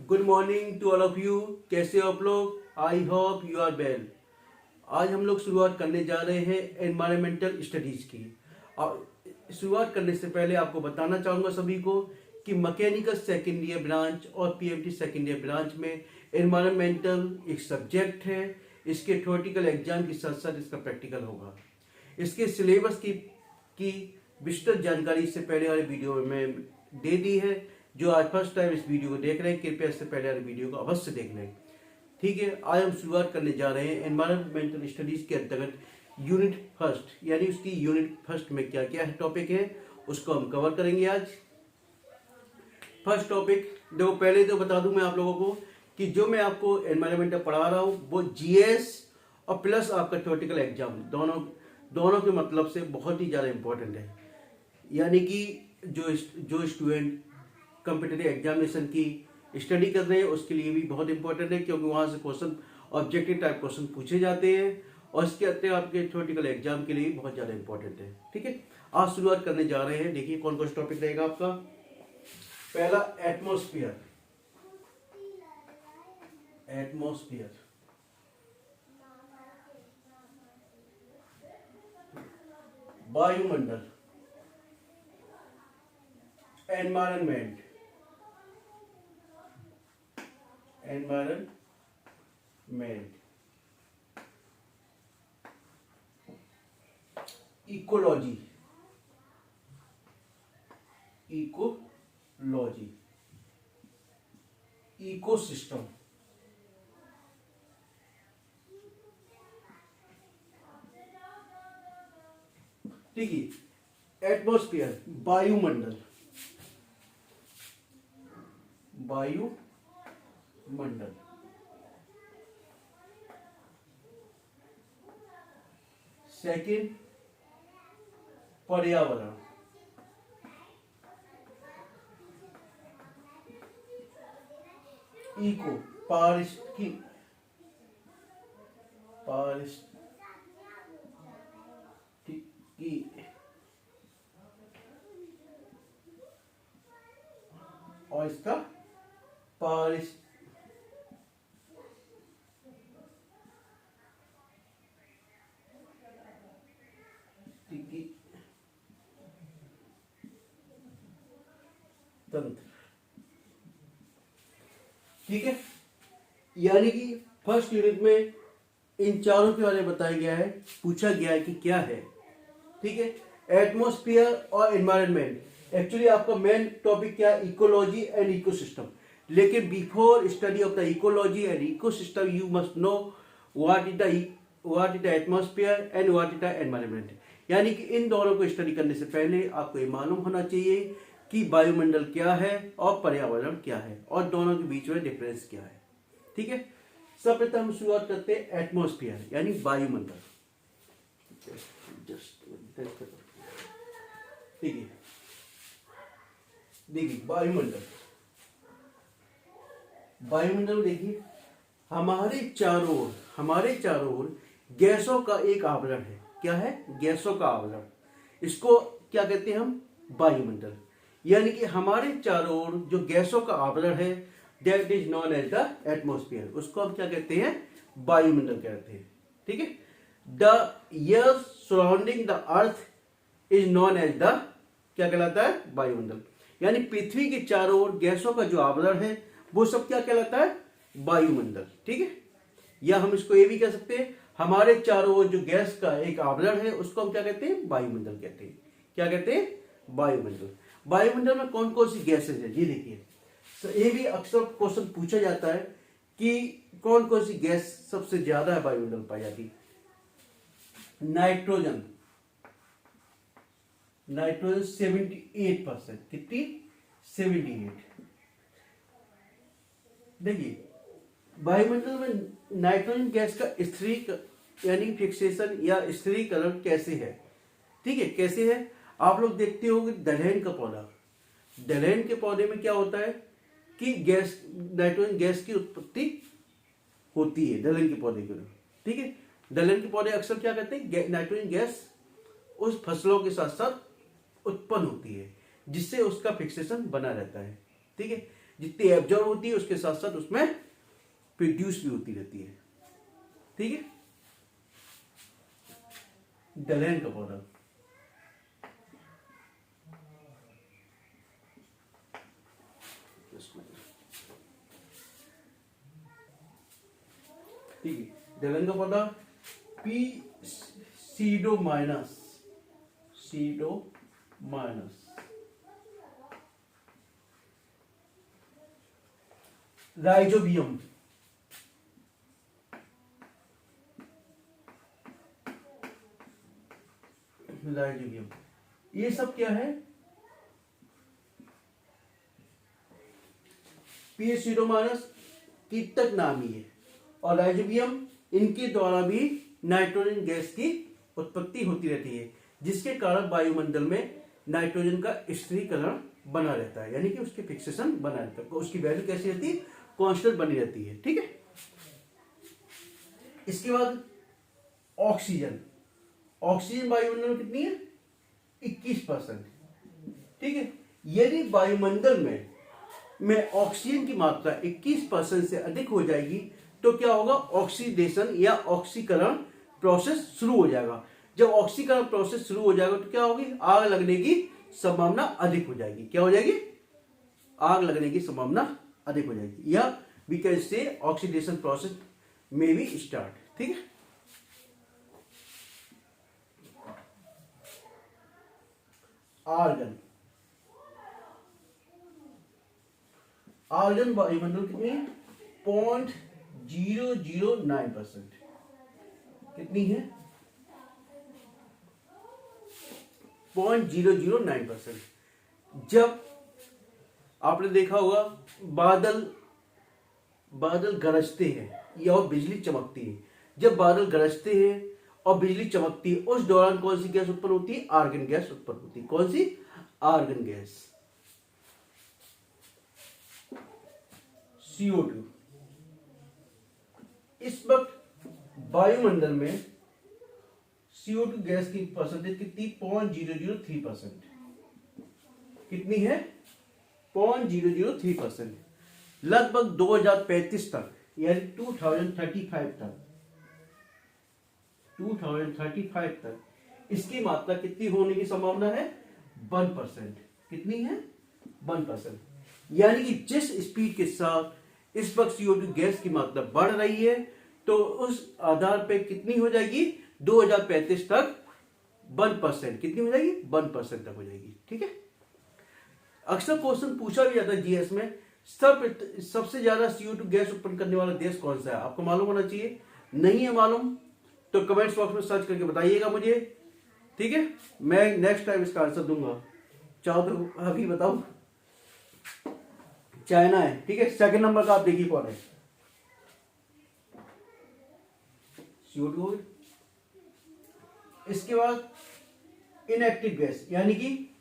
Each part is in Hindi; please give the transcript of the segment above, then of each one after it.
Good morning to all of you. कैसे हो आप लोग? I hope you are well. आज हम लोग शुरुआत करने जा रहे हैं एनवायरमेंटल स्टडीज की। और शुरुआत करने से पहले आपको बताना चाहूँगा सभी को कि मैकेनिकल सेकेंड ईयर ब्रांच और पीएमटी सेकेंड ईयर ब्रांच में एनवायरमेंटल एक सब्जेक्ट है। इसके थ्योरेटिकल एग्जाम के साथ साथ इसका प्रैक्टिकल होगा। इसके सिलेबस की विस्तृत जानकारी इससे पहले वाले वीडियो में मैं दे दी है। जो आज फर्स्ट टाइम इस वीडियो को देख रहे हैं, कृपया इससे पहले वाले वीडियो को अवश्य देख लें। ठीक है, आज हम शुरुआत करने जा रहे हैं एनवायरमेंटल स्टडीज के अंतर्गत यूनिट फर्स्ट, यानी उसकी यूनिट फर्स्ट में क्या क्या टॉपिक है उसको हम कवर करेंगे आज। फर्स्ट टॉपिक देखो, पहले तो बता दूं मैं आप लोगों को कि जो मैं आपको एनवायरमेंटल पढ़ा रहा हूँ वो जीएस और प्लस आपका थ्योरेटिकल एग्जाम दोनों के मतलब से बहुत ही ज़्यादा इंपॉर्टेंट है। यानी कि जो स्टूडेंट कॉम्पिटिटिव एग्जामिनेशन की स्टडी कर रहे हैं उसके लिए भी बहुत इंपॉर्टेंट है, क्योंकि वहाँ से क्वेश्चन ऑब्जेक्टिव टाइप क्वेश्चन पूछे जाते हैं और इसके अतिरिक्त आपके थ्योरेटिकल एग्जाम के लिए बहुत ज़्यादा इंपॉर्टेंट है। ठीक है, आज शुरुआत करने जा रहे हैं। देखिए कौन कौन सा टॉपिक रहेगा आपका। पहला एटमॉस्फेयर। वायुमंडल, एनवायरनमेंट, इकोलॉजी, इकोसिस्टम, ठीक है। एटमॉस्फेयर वायुमंडल, सेकंड पर्यावरण, इको पारिस्थितिकी, और इसका पारिस्थितिकी तंत्र। ठीक है, यानी कि फर्स्ट यूनिट में इन चारों के बारे में बताया गया है, पूछा गया है कि क्या है। ठीक है, एटमॉस्फेयर और एनवायरनमेंट। एक्चुअली आपका मेन टॉपिक क्या है? Ecology and ecosystem. लेकिन before study of the ecology and ecosystem you must know what is the atmosphere and what is the environment. यानी कि इन दोनों को स्टडी करने से पहले आपको ये मालूम होना चाहिए कि वायुमंडल क्या है और पर्यावरण क्या है और दोनों के बीच में डिफरेंस क्या है। ठीक है, सबप्रथम हम शुरुआत करते हैं एटमॉस्फेयर यानी वायुमंडल। ठीक है, देखिए वायुमंडल देखिए हमारे चारों ओर गैसों का एक आवरण है। क्या है? गैसों का आवरण। इसको क्या कहते हैं हम? वायुमंडल। यानी कि हमारे चारों ओर जो गैसों का आवरण है that is known as the atmosphere. उसको हम क्या कहते हैं? वायुमंडल कहते हैं। ठीक है, the air surrounding the earth is known as the, क्या कहलाता है? वायुमंडल। यानी पृथ्वी के चारों ओर गैसों का जो आवरण है वो सब क्या कहलाता है? वायुमंडल। ठीक है, या हम इसको ये भी कह सकते हैं हमारे चारों ओर जो गैस का एक आवरण है उसको हम क्या कहते हैं? वायुमंडल कहते हैं। क्या कहते हैं? वायुमंडल। वायुमंडल में कौन कौन सी गैसेज है? ये देखिए, ये भी अक्सर क्वेश्चन पूछा जाता है कि कौन कौन सी गैस सबसे ज्यादा है वायुमंडल पाई जाती है। नाइट्रोजन 78%। कितनी? 78। देखिए वायुमंडल में नाइट्रोजन गैस का यानी फिक्सेशन या स्थिरीकरण कैसे है? ठीक है, कैसे है? आप लोग देखते होंगे दलहन का पौधा, दलहन के पौधे में क्या होता है कि नाइट्रोजन गैस की उत्पत्ति होती है दलहन के पौधे के। ठीक है, दलहन के पौधे अक्सर क्या करते हैं? नाइट्रोजन गैस उस फसलों के साथ साथ उत्पन्न होती है जिससे उसका फिक्सेशन बना रहता है। ठीक है, जितनी एब्जॉर्ब होती है उसके साथ साथ उसमें प्रोड्यूस भी होती रहती है। ठीक है। दलहन का पौधा, ठीक है, दलहन का पौधा पी सीडोमाइनस, सीडोमाइनस, राइजोबियम, राइजोबियम, ये सब क्या है? पी सीडोमाइनस कीटक नामी है, और राइजोबियम इनके द्वारा भी नाइट्रोजन गैस की उत्पत्ति होती रहती है, जिसके कारण वायुमंडल में नाइट्रोजन का स्थिरीकरण बना रहता है, यानी कि उसके फिक्सेशन बना रहता है, उसकी वैल्यू कैसी रहती है? कांस्टेंट बनी रहती है। ठीक है। इसके बाद ऑक्सीजन, ऑक्सीजन वायुमंडल में कितनी है? 21%। ठीक है। यदि वायुमंडल में ऑक्सीजन की मात्रा 21% से अधिक हो जाएगी तो क्या होगा? ऑक्सीडेशन या ऑक्सीकरण प्रोसेस शुरू हो जाएगा। जब ऑक्सीकरण प्रोसेस शुरू हो जाएगा तो क्या होगी? आग लगने की संभावना अधिक हो जाएगी। क्या हो जाएगी? आग लगने की संभावना अधिक हो जाएगी, या we can say oxidation process में भी स्टार्ट। ठीक है। आर्गन, आर्गन वायुमंडल कितनी है? 0.009%। कितनी है? 0.009%। जब आपने देखा होगा बादल गरजते हैं या और बिजली चमकती है, जब बादल गरजते हैं और बिजली चमकती है उस दौरान कौन सी गैस उत्पन्न होती है? आर्गन गैस उत्पन्न होती है। कौन सी? Argon gas, CO2। इस वक्त वायुमंडल में CO2 गैस की परसेंटेज कितनी? 0.003%। कितनी है? 0.003%। लगभग 2035 तक, यानी 2035 तक इसकी मात्रा कितनी होने की संभावना है? 1%। कितनी है? 1%। यानी कि जिस स्पीड के साथ इस वक्त CO2 गैस की मात्रा बढ़ रही है तो उस आधार पे कितनी हो जाएगी? 2035 तक 1%। कितनी हो जाएगी? 1% तक हो जाएगी। ठीक है। अक्सर क्वेश्चन पूछा भी जाता है जीएस में, सबसे ज्यादा CO2 गैस उत्पन्न करने वाला देश कौन सा है? आपको मालूम होना चाहिए। नहीं है मालूम तो कमेंट्स बॉक्स में सर्च करके बताइएगा मुझे। ठीक है। मैं नेक्स्ट टाइम इसका आंसर दूंगा। चाहो तो अभी बताऊं, चाइना है। ठीक है। सेकंड नंबर का आप देखिए कौन है? CO2 हो गया। इसके बाद इनएक्टिव गैस, यानी कि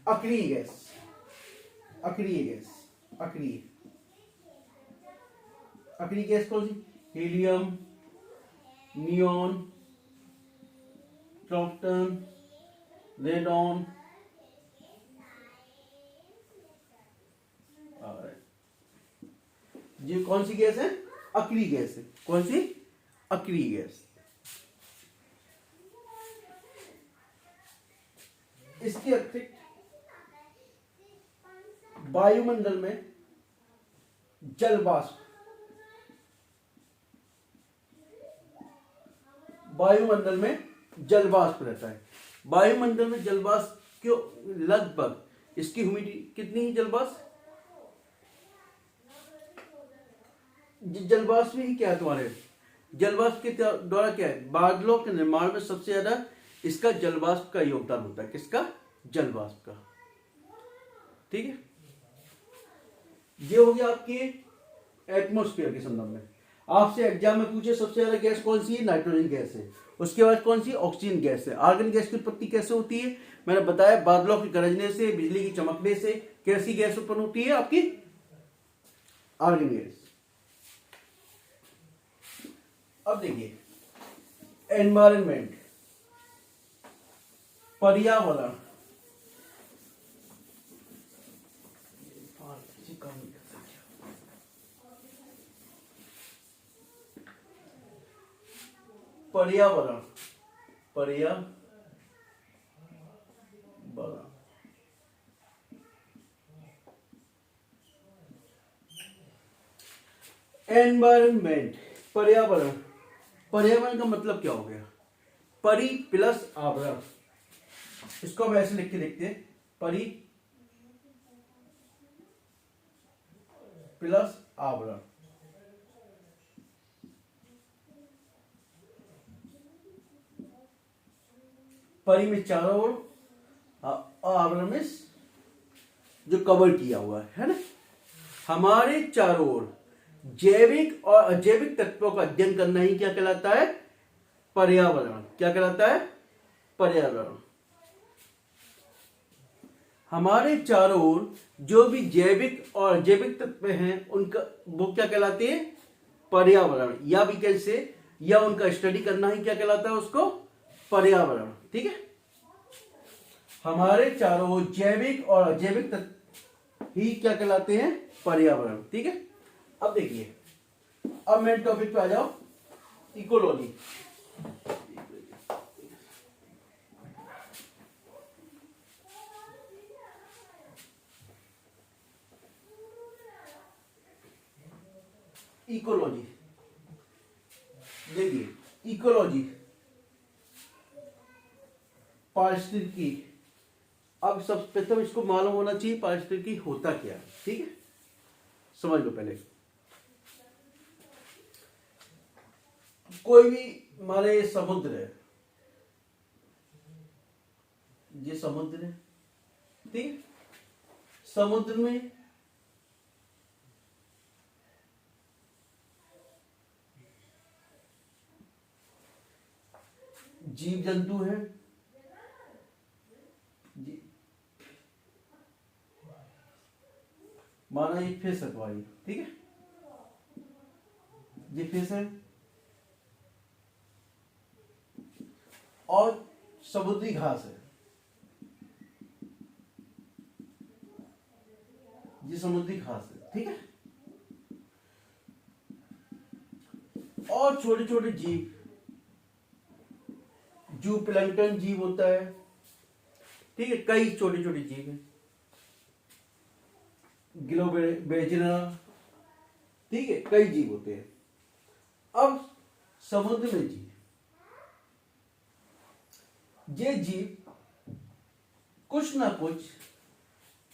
अक्रिय गैस, अक्रिय गैस, अक्रिय गैस कौन सी? हीलियम, नियॉन, ट्रॉप्टन, रेडॉन, ये कौन सी गैस है? अक्रिय गैस है। कौन सी? अक्रिय गैस। इसके अतिरिक्त वायुमंडल में जल वाष्प, वायुमंडल में जल वाष्प रहता है। वायुमंडल में जल वाष्प क्यों? लगभग इसकी ह्यूमिडिटी कितनी है? जल वाष्प, जल वाष्प ही क्या है तुम्हारे? जल वाष्प के द्वारा क्या है? बादलों के निर्माण में सबसे ज्यादा इसका जल वाष्प का योगदान होता है। किसका? जल वाष्प का। ठीक है। ये हो गया आपके एटमॉस्फेयर के संदर्भ में। आपसे एग्जाम में पूछे सबसे ज्यादा गैस कौन सी है? नाइट्रोजन गैस है। उसके बाद कौन सी? ऑक्सीजन गैस है। आर्गन गैस की उत्पत्ति कैसे होती है? मैंने बताया, बादलों के गरजने से, बिजली की चमकने से। कैसी गैस उत्पन्न होती है? आपकी आर्गन गैस। अब देखिए, एनवायरनमेंट, पर्यावरण, काम नहीं करता क्या? पर्यावरण, पर्यावरण, एनवायरमेंट, पर्यावरण। पर्यावरण का मतलब क्या हो गया? परि प्लस आवरण। इसको हम ऐसे लिख के देखते हैं, परि प्लस आवरण। परि में चारों ओर, आवरण में जो कवर किया हुआ है ना। हमारे चारों ओर जैविक और अजैविक तत्वों का अध्ययन करना ही क्या कहलाता है? पर्यावरण। क्या कहलाता है? पर्यावरण। हमारे चारों ओर जो भी जैविक और अजैविक तत्व हैं उनका वो क्या कहलाते हैं? पर्यावरण। या भी कैसे, या उनका स्टडी करना ही क्या कहलाता है? उसको पर्यावरण। ठीक है। हमारे चारों ओर जैविक और अजैविक तत्व ही क्या कहलाते हैं? पर्यावरण। ठीक है। अब देखिए, अब मेन टॉपिक पे आ जाओ, इकोलॉजी। इकोलॉजी देखिए, इकोलॉजी पारिस्थितिकी। अब सब प्रथम इसको मालूम होना चाहिए पारिस्थितिकी होता क्या है। ठीक है, समझ लो पहले। कोई भी माने समुद्र है, ये समुद्र है, ठीक है। समुद्र में जीव जंतु है, माना ये फिश है तुम्हारी, ठीक है, ये फिश है। और समुद्री घास है, ये समुद्री घास है, ठीक है। और छोटे छोटे जीव, जो प्लैंक्टन जीव होता है, ठीक है, कई छोटे छोटे जीव हैं, ग्लोबेजिना, ठीक है, कई जीव होते हैं। अब समुद्र में जीव, ये जीव कुछ ना कुछ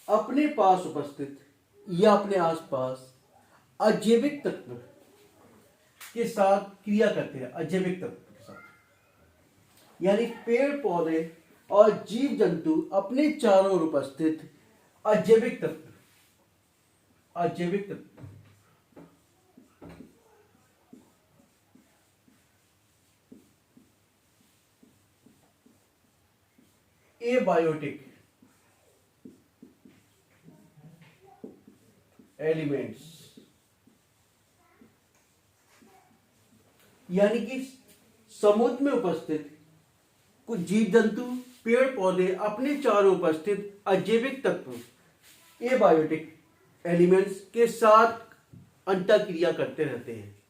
अपने पास उपस्थित या अपने आसपास अजैविक तत्व के साथ क्रिया करते हैं। अजैविक तत्व के साथ यानी पेड़ पौधे और जीव जंतु अपने चारों ओर उपस्थित अजैविक तत्व, अजैविक तत्व एबायोटिक एलिमेंट्स, यानी कि समुद्र में उपस्थित कुछ जीव जंतु, पेड़ पौधे अपने चारों उपस्थित अजैविक तत्व एबायोटिक एलिमेंट्स के साथ अंतःक्रिया करते रहते हैं।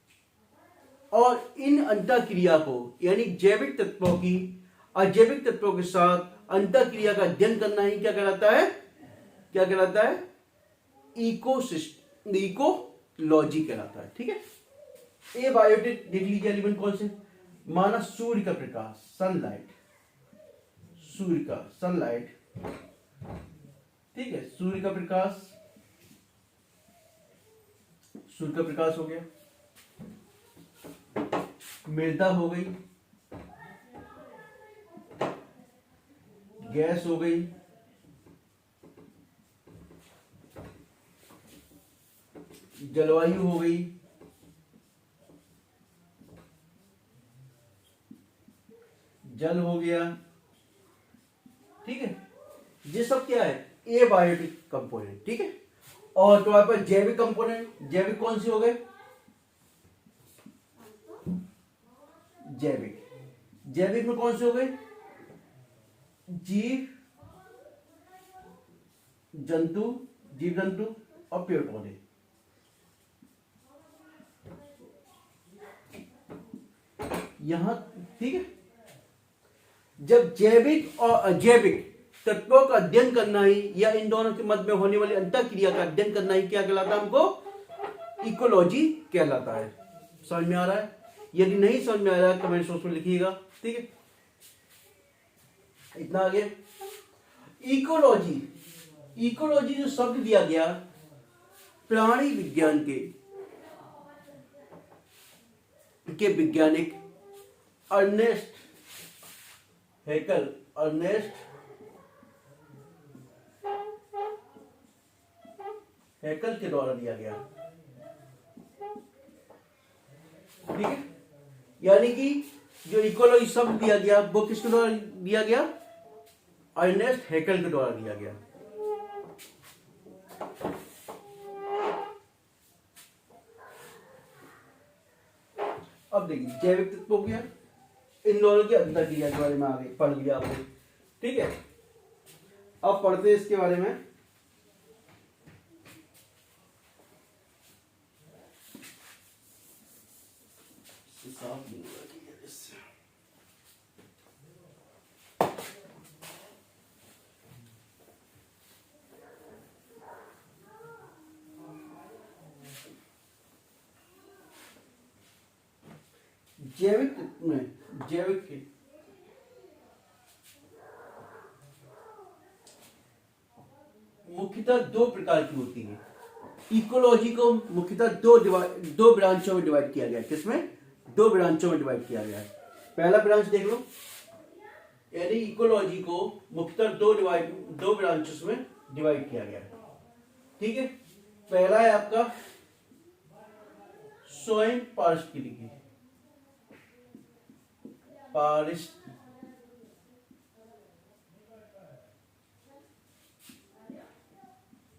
और इन अंतःक्रिया को यानी जैविक तत्वों की अजैविक तत्वों के साथ अंतःक्रिया का अध्ययन करना ही क्या कहलाता है? क्या कहलाता है? इकोसिस्टम, इकोलॉजी कहलाता है, ठीक है। एबायोटिक देख लीजिए एलिमेंट कौन से, माना सूर्य का प्रकाश, सनलाइट, सूर्य का सनलाइट, ठीक है, सूर्य का प्रकाश, सूर्य का प्रकाश हो गया, मृदा हो गई, गैस हो गई, जलवायु हो गई, जल हो गया, ठीक है। ये सब क्या है? एबायोटिक कंपोनेंट, ठीक है। और तुम्हारे पास जैविक कंपोनेंट, जैविक कौन से हो गए? जैविक, जैविक में कौन से हो गए? जीव जंतु, जीव जंतु, और पेड़ पौधे। यहां ठीक है, जब जैविक और अजैविक तत्वों का अध्ययन करना ही या इन दोनों के मध्य में होने वाली अंतःक्रिया का अध्ययन करना ही क्या कहलाता है? हमको इकोलॉजी कहलाता है। समझ में आ रहा है? यदि नहीं समझ में आ रहा है कमेंट बॉक्स में लिखिएगा। ठीक है, इतना आगे। इकोलॉजी, इकोलॉजी जो शब्द दिया गया प्राणी विज्ञान के वैज्ञानिक अर्नेस्ट हैकल, अर्नेस्ट हैकल के द्वारा दिया गया। ठीक है, यानी कि जो इकोलॉजी शब्द दिया गया वो किसके द्वारा दिया गया? अर्नेस्ट हैकल के द्वारा दिया गया। अब देखिए जैविक तत्व हो गया, इन दोनों की अंतःक्रिया के बारे में आगे पढ़ लिया आपने। ठीक है, अब पढ़ते हैं इसके बारे में। जैविक में जैविक मुख्यतः दो प्रकार की होती है। इकोलॉजी को मुख्यतः दो ब्रांचों में डिवाइड किया गया। किसमें? दो ब्रांचों में डिवाइड किया गया है। पहला ब्रांच देख लो, यानी इकोलॉजी को मुख्यतः दो ब्रांचेस में डिवाइड किया गया है। ठीक है, पहला है आपका स्वयं पारिस्थितिकी,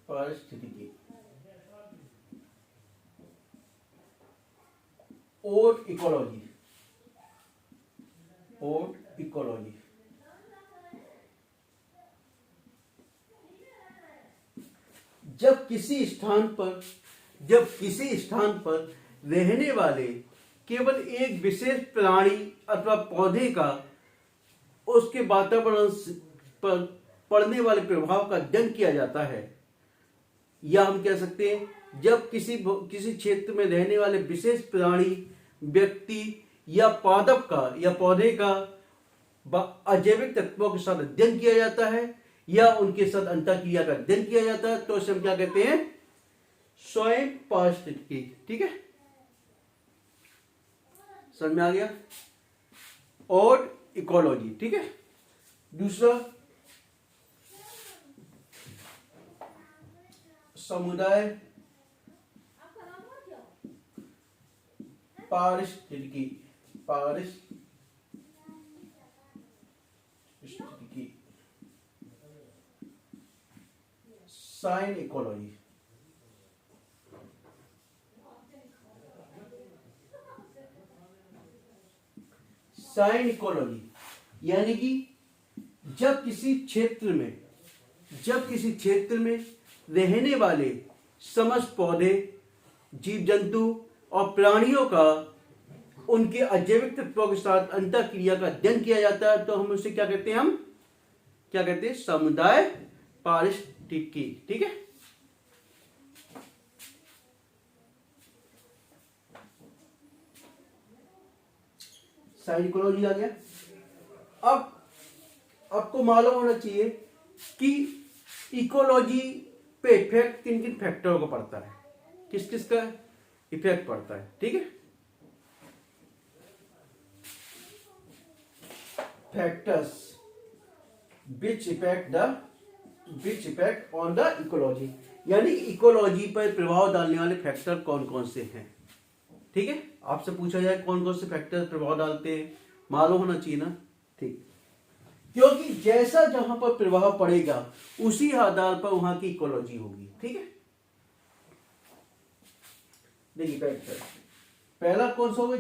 पारिस्थितिकी और इकोलॉजी, जब किसी स्थान पर रहने वाले केवल एक विशेष प्राणी अथवा पौधे का उसके वातावरण पर पड़ने वाले प्रभाव का अध्ययन किया जाता है, या हम कह सकते हैं जब किसी क्षेत्र में रहने वाले विशेष प्राणी, व्यक्ति या पादप का या पौधे का अजैविक तत्वों के साथ अध्ययन किया जाता है या उनके साथ अंतःक्रिया का अध्ययन किया जाता है, तो इसे हम क्या कहते हैं? स्वयं पारिस्थितिकी। ठीक है, समझ में आ गया? और इकोलॉजी। ठीक है, दूसरा समुदाय पारिस्थितिकी, साइन इकोलॉजी। साइन इकोलॉजी यानी कि जब किसी क्षेत्र में रहने वाले समस्त पौधे, जीव जंतु और प्राणियों का उनके अजैविक तत्वों के साथ अंतःक्रिया का अध्ययन किया जाता है, तो हम उसे क्या कहते हैं? समुदाय पारिस्थितिकी। ठीक है, साइन इकोलॉजी आ गया। अब आपको मालूम होना चाहिए कि इकोलॉजी पे इफेक्ट किन किन फैक्टरों का पड़ता है, किस किस का इफेक्ट पड़ता है। ठीक है, factors which effect on the ecology, यानी इकोलॉजी पर प्रभाव डालने वाले फैक्टर कौन कौन से हैं। ठीक है, आपसे पूछा जाए कौन कौन से फैक्टर प्रभाव डालते हैं, मालूम होना चाहिए ना। ठीक, क्योंकि जैसा जहां पर प्रभाव पड़ेगा उसी आधार पर वहां की इकोलॉजी होगी। ठीक है, देखिए फैक्टर पहला कौन सा होगा?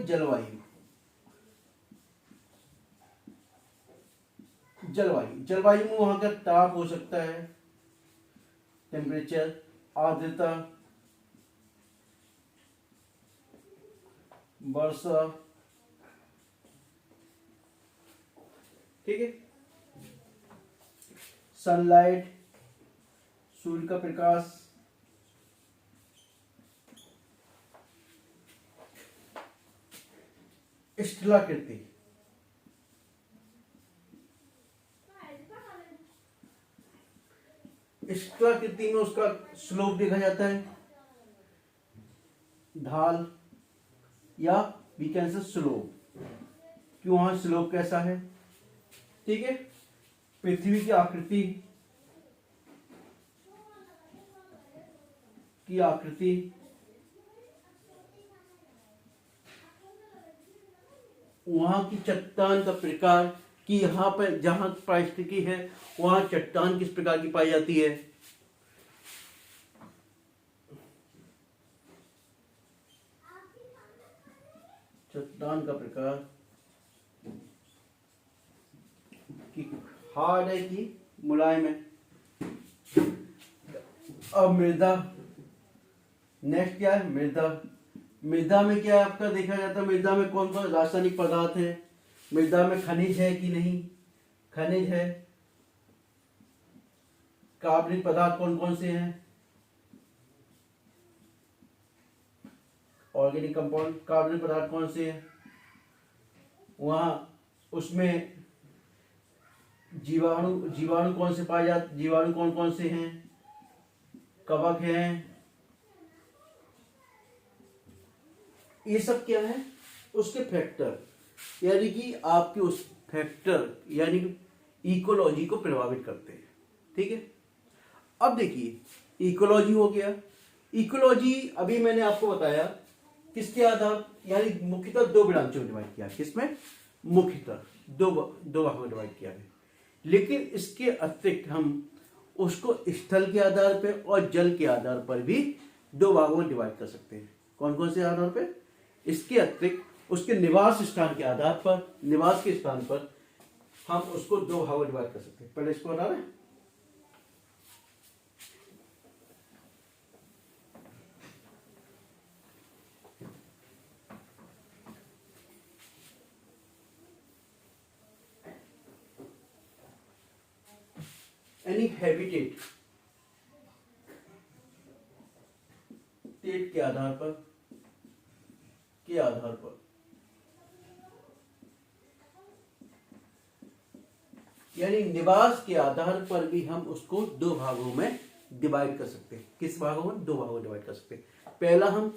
जलवायु में वहां का ताप हो सकता है, टेम्परेचर, आर्द्रता, वर्षा, ठीक है, सनलाइट, सूर्य का प्रकाश, स्थलाकृति, स्थलाकृति में उसका स्लोप देखा जाता है, ढाल या वी कैन से स्लोप, कि वहां स्लोप कैसा है, ठीक है। पृथ्वी की आकृति, वहां की चट्टान का प्रकार, कि यहाँ पर जहां पारिस्थितिकी है वहां चट्टान किस प्रकार की पाई जाती है, चट्टान का प्रकार, कि हार्ड है कि मुलायम है। अब मृदा, नेक्स्ट क्या है, मृदा। मृदा में क्या है आपका देखा जाता है, मृदा में कौन कौन रासायनिक पदार्थ है, मृदा में खनिज है कि नहीं, खनिज है। कार्बनिक पदार्थ कौन कौन से हैं, ऑर्गेनिक कंपाउंड, कार्बनिक पदार्थ कौन से हैं, वहां उसमें जीवाणु कौन से पाए जाते, जीवाणु कौन कौन से हैं, कवक हैं, ये सब क्या है उसके फैक्टर, यानी कि आपके उस फैक्टर यानी कि इकोलॉजी को प्रभावित करते हैं, ठीक है। अब देखिए इकोलॉजी हो गया, इकोलॉजी अभी मैंने आपको बताया किसके आधार, यानी मुख्यतः दो ब्रांचों में डिवाइड किया, किसमें, मुख्यतः दो भागों में डिवाइड किया है। लेकिन इसके अतिरिक्त हम उसको स्थल के आधार पर और जल के आधार पर भी दो भागों में डिवाइड कर सकते हैं। कौन कौन से आधार पर, इसके अतिरिक्त उसके निवास स्थान के आधार पर, निवास के स्थान पर हम उसको दो भागों में डिवाइड कर सकते हैं। पहले इसको बता रहे हैं, यानी हैबिटेट के आधार पर, यानी निवास के आधार पर भी हम उसको दो भागों में डिवाइड कर सकते हैं। किस भागों में, दो भागों में डिवाइड कर सकते हैं। पहला हम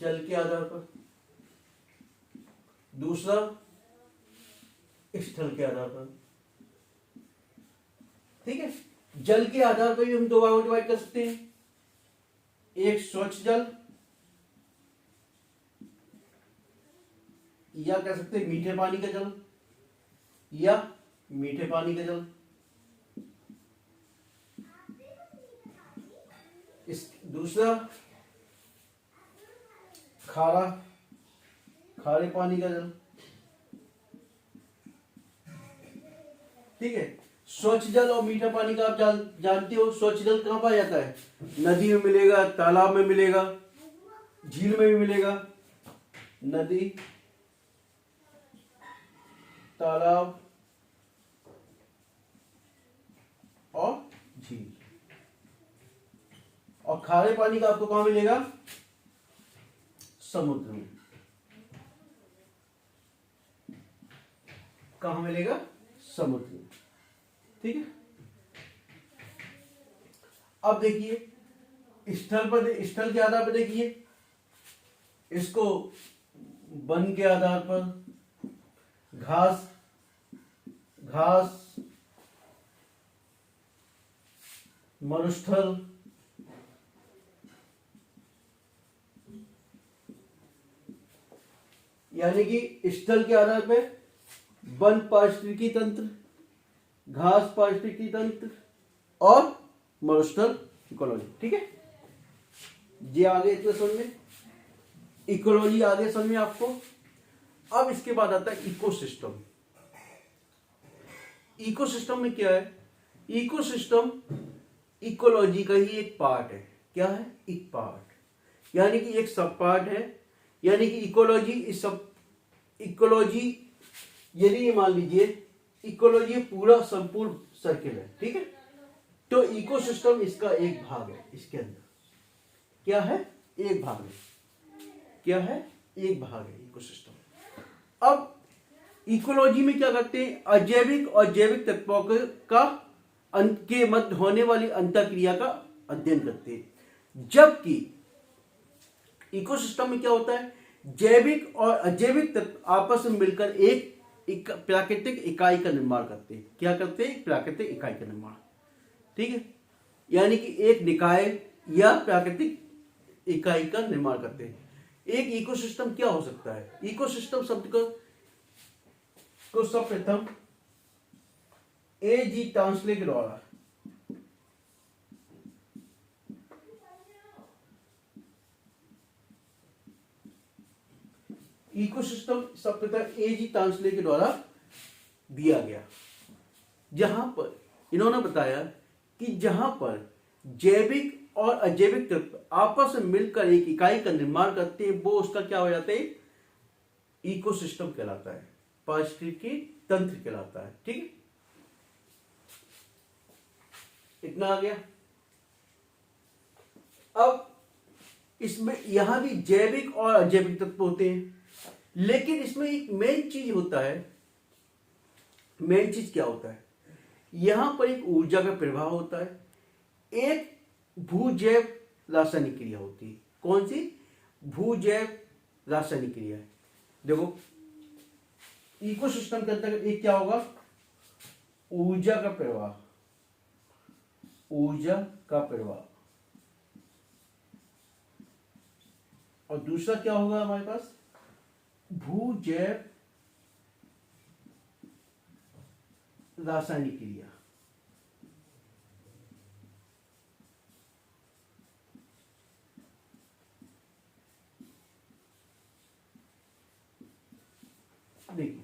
जल के आधार पर, दूसरा स्थल के आधार पर, ठीक है। जल के आधार पर भी हम दो भागों में डिवाइड कर सकते हैं, एक स्वच्छ जल या कह सकते हैं मीठे पानी का जल, या मीठे पानी का जल, इस दूसरा खारे पानी का जल, ठीक है। स्वच्छ जल और मीठा पानी का आप जानते हो, स्वच्छ जल कहां पाया जाता है, नदी में मिलेगा, तालाब में मिलेगा, झील में भी मिलेगा, नदी, तालाब और झील। और खारे पानी का आपको कहां मिलेगा, समुद्र में। कहां मिलेगा, समुद्र में, ठीक है। अब देखिए स्थल के आधार पर देखिए, इसको वन के आधार पर, घास, मरुस्थल, यानी कि स्थल के आधार पर वन पारिस्थितिकी तंत्र, घास पारिस्थितिकी तंत्र और मरुस्थल इकोलॉजी, ठीक है। ये आगे इतना समझ में, इकोलॉजी आगे समझ में आपको। अब इसके बाद आता है इकोसिस्टम। इकोसिस्टम में क्या है, इकोसिस्टम इकोलॉजी का ही एक पार्ट है। क्या है? एक पार्ट, यानी कि एक सब पार्ट है। यानी कि इकोलॉजी इस सब इकोलॉजी, यदि ये मान लीजिए इकोलॉजी पूरा संपूर्ण सर्किल है, ठीक है, तो इकोसिस्टम इसका एक भाग है। इसके अंदर क्या है? एक भाग है। क्या है? एक भाग है इकोसिस्टम। अब इकोलॉजी में क्या करते हैं? अजैविक और जैविक तत्वों के मध्य होने वाली अंतःक्रिया का अध्ययन करते हैं। जबकि इकोसिस्टम में क्या होता है? जैविक और अजैविक तत्व आपस में मिलकर एक प्राकृतिक इकाई का निर्माण करते हैं। क्या करते हैं? प्राकृतिक इकाई का निर्माण, ठीक है, यानी कि एक निकाय या प्राकृतिक इकाई का निर्माण करते हैं। एक इकोसिस्टम क्या हो सकता है? इकोसिस्टम शब्द को सर्वप्रथम A.G. टांसले के द्वारा इकोसिस्टम सर्वप्रथम A.G. टांसले के द्वारा दिया गया, जहां पर इन्होंने बताया कि जहां पर जैविक और अजैविक तत्व आपस में मिलकर एक इकाई का निर्माण करते हैं, वो उसका क्या हो जाता है? इकोसिस्टम कहलाता है, पारिस्थितिकी तंत्र कहलाता है, ठीक है। इतना आ गया। अब इसमें यहां भी जैविक और अजैविक तत्व होते हैं, लेकिन इसमें एक मेन चीज होता है। मेन चीज क्या होता है? यहां पर एक ऊर्जा का प्रवाह होता है, एक भूजैव रासायनिक क्रिया होती है। कौन सी? भूजैव रासायनिक क्रिया है। देखो इकोसिस्टम के अंतर्गत एक क्या होगा? ऊर्जा का प्रवाह, ऊर्जा का प्रवाह, और दूसरा क्या होगा हमारे पास? भूजैव रासायनिक क्रिया। देखिए,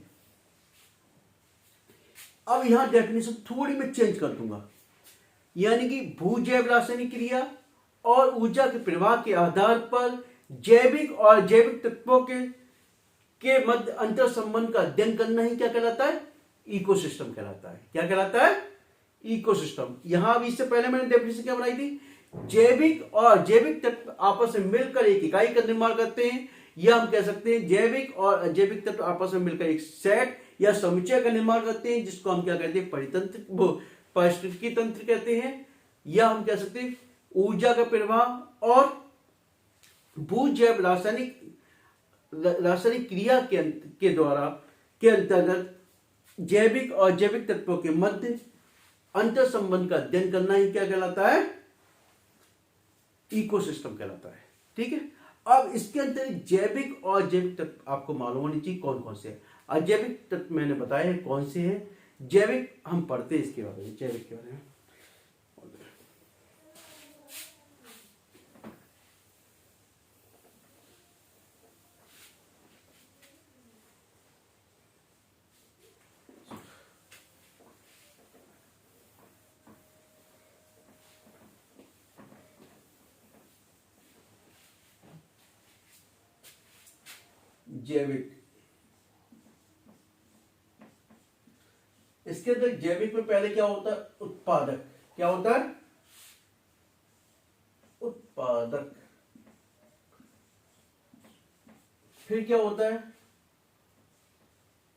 अब यहां डेफिनेशन थोड़ी मैं चेंज कर दूंगा, यानी कि भूजैव रासायनिक क्रिया और ऊर्जा के प्रवाह के आधार पर जैविक और जैविक तत्वों के मध्य अंतर संबंध का अध्ययन करना ही क्या कहलाता है? इकोसिस्टम कहलाता है। क्या कहलाता है? इकोसिस्टम। यहां अभी इससे पहले मैंने डेफिनेशन क्या बनाई थी? जैविक और जैविक तत्व आपस में मिलकर एक इकाई का निर्माण करते हैं, या हम कह सकते हैं जैविक और अजैविक तत्व आपस में मिलकर एक सेट या समुच्चय का निर्माण करते हैं, जिसको हम क्या कहते हैं? परितंत्र, पारिस्थितिकी तंत्र कहते हैं, या हम कह सकते हैं ऊर्जा का प्रवाह और भूजैव रासायनिक क्रिया के द्वारा के अंतर्गत जैविक और जैविक तत्वों के मध्य अंतर संबंध का अध्ययन करना ही क्या कहलाता है? इकोसिस्टम कहलाता है, ठीक है। अब इसके अंदर जैविक और जैविक तत्व आपको मालूम होनी चाहिए कौन कौन से हैं। अजैविक तत्व मैंने बताया है कौन से हैं, जैविक हम पढ़ते हैं इसके बारे में, जैविक के बारे में। जैविक, इसके अंदर जैविक में पहले क्या होता है? उत्पादक। क्या होता है? उत्पादक। फिर क्या होता है?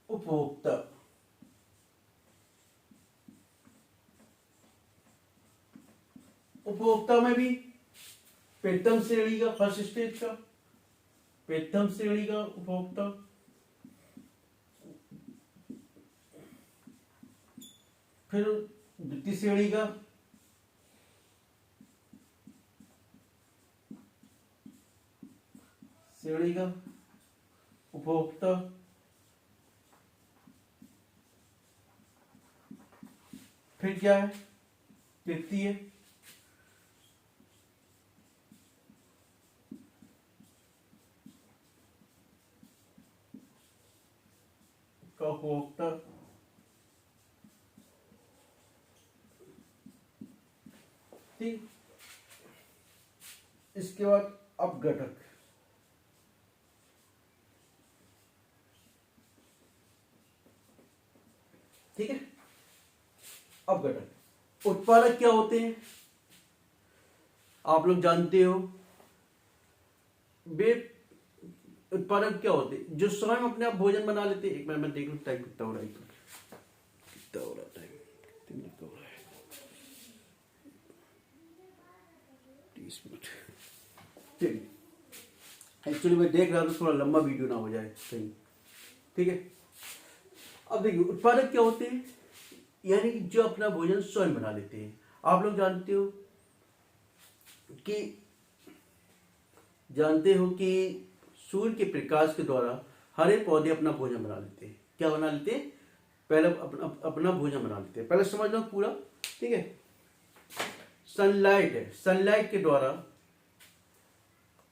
उपभोक्ता। उपभोक्ता में भी प्रथम श्रेणी का, फर्स्ट स्टेज का, प्रथम श्रेणी का उपभोक्ता, फिर द्वितीय श्रेणी का, उपभोक्ता, फिर क्या है? तृतीय, का उपभोक्ता, ठीक। इसके बाद अपघटक, ठीक है। अपघटक उत्पादक क्या होते हैं आप लोग जानते हो। वे उत्पादक क्या होते हैं जो स्वयं अपने आप भोजन बना लेते हैं। एक मिनट मैं देख लूं टाइम कितना हो रहा है, कितना हो रहा है टाइम, कितने मिनट का हो रहा है, 30 मिनट। ठीक, एक्चुअली मैं देख रहा था थोड़ा लंबा वीडियो ना हो जाए कहीं, ठीक है। अब देखिए उत्पादक क्या होते हैं, यानी कि जो अपना भोजन स्वयं बना लेते हैं। आप लोग जानते हो कि सूर्य के प्रकाश के द्वारा हरे पौधे अपना भोजन बना लेते हैं। क्या बना लेते हैं, पहले अपना भोजन बना लेते हैं। पहले समझ लो पूरा, ठीक है। सनलाइट है, सनलाइट के द्वारा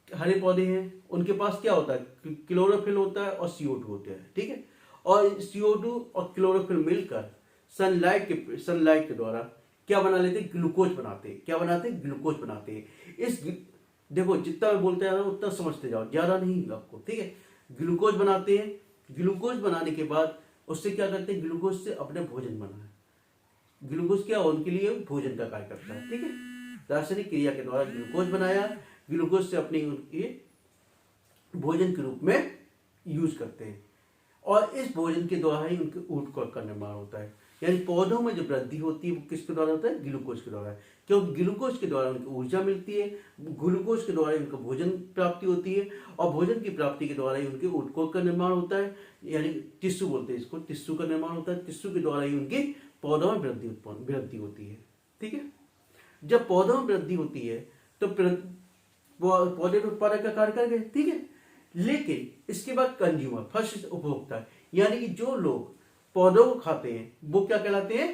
हरे पौधे हैं, उनके पास क्या होता है, क्लोरोफिल होता है और CO2 होता है, ठीक है। और CO2 और क्लोरोफिल मिलकर सनलाइट के द्वारा क्या बना लेते हैं, ग्लूकोज बनाते हैं। क्या बनाते हैं, ग्लूकोज बनाते हैं। देखो जितना मैं बोलते जा रहा हूं उतना समझते जाओ, ज्यादा नहीं आपको, ठीक है। ग्लूकोज बनाते हैं, ग्लूकोज बनाने के बाद उससे क्या करते हैं, ग्लूकोज से अपने भोजन बनाए। ग्लूकोज क्या उनके लिए भोजन का कार्य करता है, ठीक है। रासायनिक क्रिया के द्वारा ग्लूकोज बनाया, ग्लूकोज से अपने उनके भोजन के रूप में यूज करते हैं। और इस भोजन के द्वारा ही उनके ऊतक का निर्माण होता है। यानी पौधों में जो वृद्धि होती है वो किसके द्वारा होता है, ग्लूकोज के द्वारा। क्योंकि ग्लूकोज के द्वारा उनको ऊर्जा मिलती है, ग्लूकोज के द्वारा उनको भोजन प्राप्ति होती है, और भोजन की प्राप्ति के द्वारा ही उनके ऊतक का निर्माण होता है। यानी टिश्यू बोलते हैं इसको, टिश्यू का निर्माण होता है। टिश्यू के द्वारा ही उनके पौधों में वृद्धि होती है, ठीक है। जब पौधों में वृद्धि होती है तो पौधे के उत्पादक का कार्य कर गए, ठीक है। लेकिन इसके बाद कंज्यूमर, फर्स्ट उपभोक्ता, यानी कि जो लोग पौधों को खाते हैं वो क्या कहलाते हैं,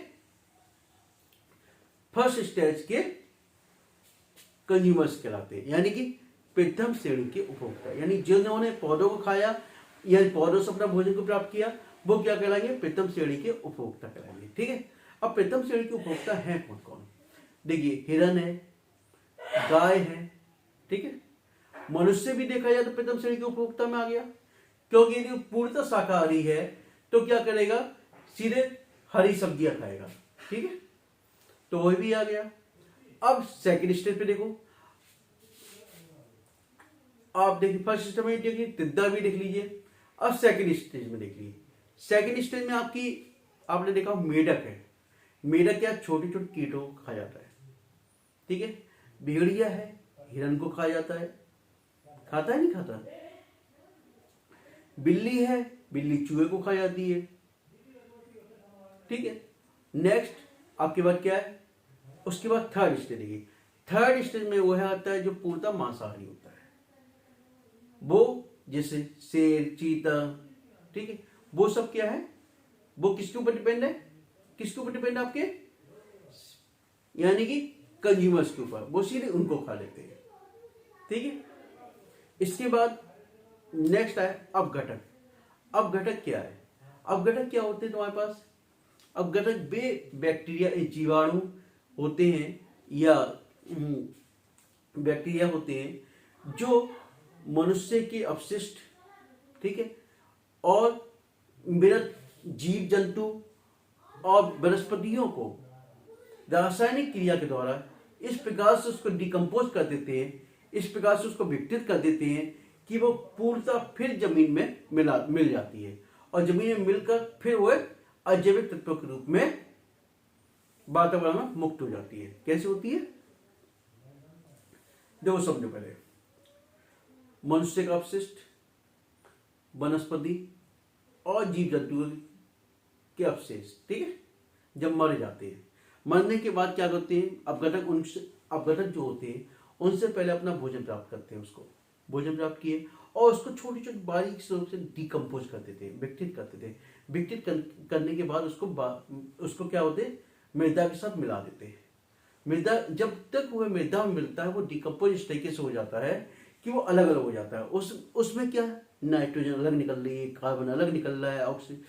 फर्स्ट स्टेज के कंज्यूमर्स कहलाते हैं। यानी कि प्रथम श्रेणी के उपभोक्ता, यानी जिन्होंने पौधों को खाया या पौधों से अपना भोजन को प्राप्त किया वो क्या कहलाएंगे, प्रथम श्रेणी के उपभोक्ता कहलाएंगे, ठीक है। अब प्रथम श्रेणी के उपभोक्ता हैं कौन कौन, देखिए हिरन है, गाय है, ठीक है। मनुष्य भी देखा जाए तो प्रथम श्रेणी के उपभोक्ता में आ गया, क्योंकि यदि पूर्णतः शाकाहारी है तो क्या करेगा, सीधे हरी सब्जियां खाएगा, ठीक है। तो वही भी आ गया। अब सेकंड स्टेज पे देखो, आप देखिए फर्स्ट स्टेज में देखिए तिद्दा भी देख लीजिए। अब सेकंड स्टेज में देखिए, सेकंड स्टेज में आपने देखा मेढक है। मेढक क्या, छोटे छोटे कीटों को खा जाता है, ठीक है। भेड़िया है, हिरन को खा जाता है, खाता है नहीं खाता। बिल्ली है, बिल्ली चूहे को खा जाती है, ठीक है। नेक्स्ट आपके बाद क्या है, उसके बाद थर्ड स्टेज देखिए। थर्ड स्टेज में वह आता है जो पूर्णतः मांसाहारी होता है, वो जैसे शेर, चीता, ठीक है। वो सब क्या है, वो किसके ऊपर डिपेंड है, किसके ऊपर डिपेंड है, आपके यानी कि कंज्यूमर्स के ऊपर। वो सीधे उनको खा लेते हैं, ठीक है। इसके बाद नेक्स्ट है अपघटक। अपघटक क्या है, अपघटक क्या होते हैं तुम्हारे पास, अपघटक वे बैक्टीरिया, जीवाणु होते हैं या बैक्टीरिया होते हैं जो मनुष्य के अपशिष्ट, ठीक है, और मृत जीव जंतु और वनस्पतियों को रासायनिक क्रिया के द्वारा इस प्रकार से उसको डिकम्पोज कर देते हैं, इस प्रकार से उसको विघटित कर देते हैं कि वो पूर्णतः फिर जमीन में मिल जाती है, और जमीन में मिलकर फिर वह अजैविक तत्वों के रूप में वातावरण में मुक्त हो जाती है। कैसे होती है, देखो समझो पहले, मनुष्य का अपशिष्ट, वनस्पति और जीव जंतुओं के अवशेष, ठीक है, जब मर जाते हैं, मरने के बाद क्या करते हैं, अपघटक जो होते हैं उनसे पहले अपना भोजन प्राप्त करते हैं, उसको भोजन प्राप्त किए और उसको छोटी छोटी बारीक रूप से डिकम्पोज कर देते हैं, विघटित कर देते हैं। विघटित करने के बाद उसको क्या होते हैं, मृदा के साथ मिला देते हैं। मृदा, जब तक वह मृदा में मिलता है वो डिकम्पोज इस तरीके से हो जाता है कि वो अलग अलग हो जाता है। उसमें क्या है, नाइट्रोजन अलग निकल रही है, कार्बन अलग निकल रहा है, ऑक्सीजन,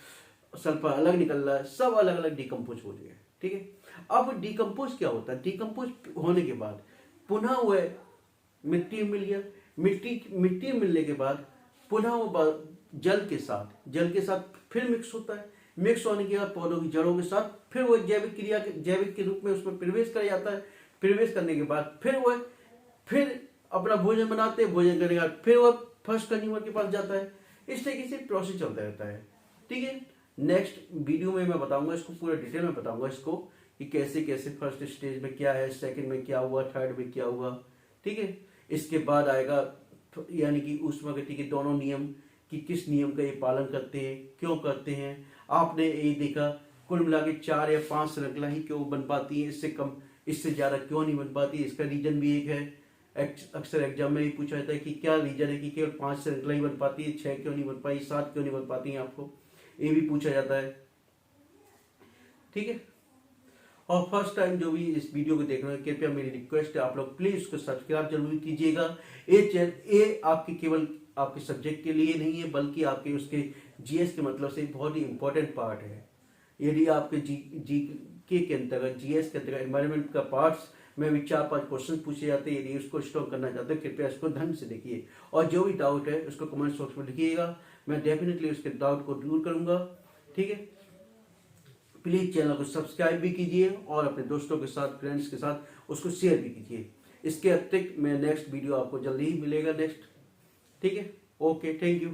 सल्फर अलग निकल रहा है, सब अलग अलग डिकम्पोज हो गए, ठीक है। अब डिकम्पोज क्या होता है, डिकम्पोज होने के बाद पुनः वह मिट्टी मिल गया, मिट्टी मिलने के बाद पुनः वो जल के साथ फिर मिक्स होता है। मिक्स होने के बाद पौधों की जड़ों के साथ फिर वो जैविक के रूप में उसमें प्रवेश कर जाता है। प्रवेश करने के बाद फिर अपना भोजन बनाते हैं, भोजन करने के बाद फिर वह फर्स्ट कंज्यूमर के पास जाता है। इस तरीके से प्रोसेस चलता रहता है, ठीक है। नेक्स्ट वीडियो में मैं बताऊंगा इसको, पूरा डिटेल में बताऊंगा इसको कि कैसे कैसे फर्स्ट स्टेज में क्या है, सेकंड में क्या हुआ, थर्ड में क्या हुआ, ठीक है। इसके बाद आएगा यानी कि ऊष्मागतिकी के दोनों नियम, कि किस नियम का ये पालन करते हैं, क्यों करते हैं। आपने ये देखा कुल मिला के 4 या 5 श्रृंखला ही क्यों बन पाती है, इससे कम, इससे ज्यादा क्यों नहीं बन पाती। इसका रीजन भी एक है, अक्सर एग्जाम में भी पूछा जाता है कि क्या रीजन है कि केवल 5 श्रृंखला ही बन पाती है, 6 क्यों नहीं बन पाई, 7 क्यों नहीं बन पाती है, आपको ये भी पूछा जाता है, ठीक है। और फर्स्ट टाइम जो भी इस वीडियो को देख रहे हैं, कृपया मेरी रिक्वेस्ट है आप लोग प्लीज उसको सब्सक्राइब जरूर कीजिएगा। ये आपके केवल आपके सब्जेक्ट के लिए नहीं है, बल्कि आपके उसके जीएस के मतलब से बहुत ही इंपॉर्टेंट पार्ट है। यदि आपके जी के अंतर्गत, जीएस के अंतर्गत एनवायरमेंट का पार्ट्स में भी 4-5 क्वेश्चन पूछे जाते हैं, यदि उसको स्ट्रॉन्ग करना चाहते हैं कृपया इसको ढंग से देखिए, और जो भी डाउट है उसको कमेंट बॉक्स में लिखिएगा, मैं डेफिनेटली उसके डाउट को दूर करूंगा, ठीक है। प्लीज चैनल को सब्सक्राइब भी कीजिए और अपने दोस्तों के साथ, फ्रेंड्स के साथ उसको शेयर भी कीजिए। इसके अतिरिक्त मैं नेक्स्ट वीडियो आपको जल्दी ही मिलेगा नेक्स्ट, ठीक है। Okay, thank you.